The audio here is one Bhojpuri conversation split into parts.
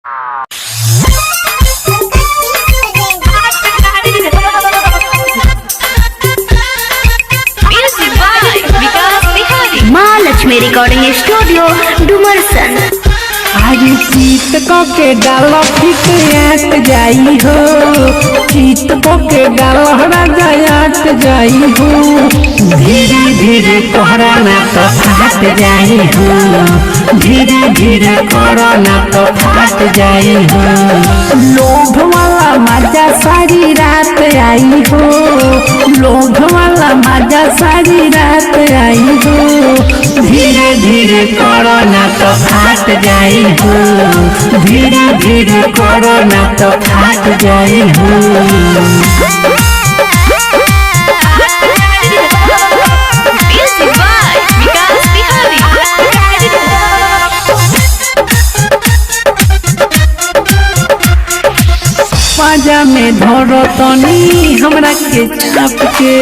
माँ लक्ष्मी रिकॉर्डिंग स्टूडियो डुमरसन। आज चीत को के डाल फिट आट जाई हो, चीत को के डाल राजात जाई हो। धीरे धीरे कोहराना तो फाट जाई हो, धीरे धीरे कोरोना तो फाट जाई हो। लोभ वाला मजा सारी रात आई हो, लोभ वाला मजा सारी रात आई हो। धीरे धीरे कोरोना तो फाट जाई हो, धीरे धीरे कोरोना तो फाट जाई हो। पाजा में धरो तनी हमरा के चाप के,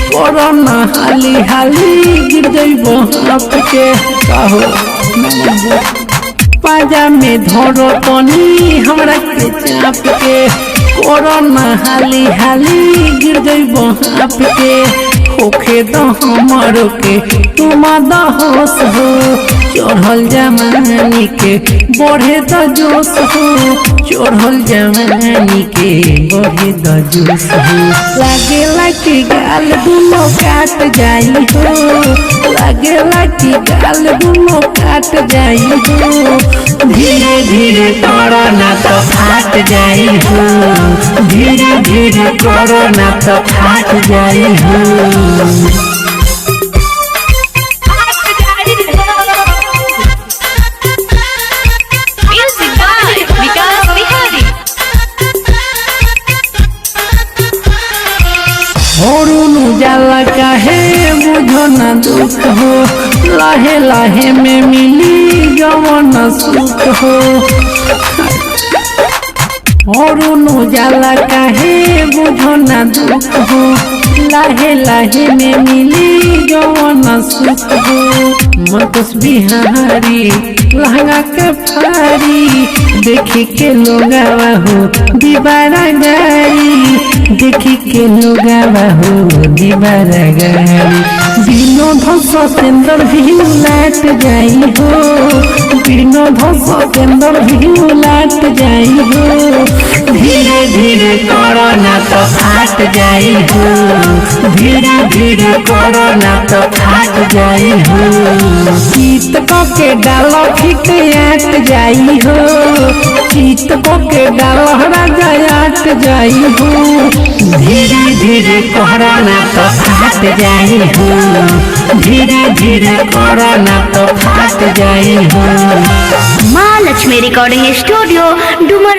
कोरोना हाली हाली गिर जइबो आप के। कहो पाजा में धरो तनी हमरा के चाप के, कोरोना हाली हाली गिर जइबो आप के। होखे तो हमरो के तुम दहोश हो, चढ़ल जमानी के बढ़े तो जोश हो, चढ़ल जमानी के बढ़े तो जोश हो। लागे लागी गाल दुनो काट जाई हो, लागे लागी गाल दुनो काट जाई हो। धीरे धीरे कोरोना तो फाट जाई हो, धीरे धीरे कोरोना तो फाट जाई हो। जाला काहे बुझो न दुख हो, लाहे लाहे में मिली जवन सुख हो। और जाला काहे बुझो न दुख हो, लाहे लाहे में मिली जवन सुख हो। मतस बिहारी लहंगा के फारी, देखी के लोगावा हो दीवारा गारी, देखी के लोगावा हो दीवारा गारी। विनोद सतेंद्र भी उलाट जाई हो, विनोद सतेंद्र भी उलाट जाई हो। धीरे धीरे कोरोना तो फाट जाई हो, धीरे धीरे कोरोना तो फाट जाई हो। चीत को के डालो फिट आट जाई हो, चीत को के डालो राजात जाई हो। धीरे धीरे कोरोना तो फाट जाई हो, धीरे धीरे कोरोना तो फाट जाई हो। माँ लक्ष्मी रिकॉर्डिंग स्टूडियो डुमर।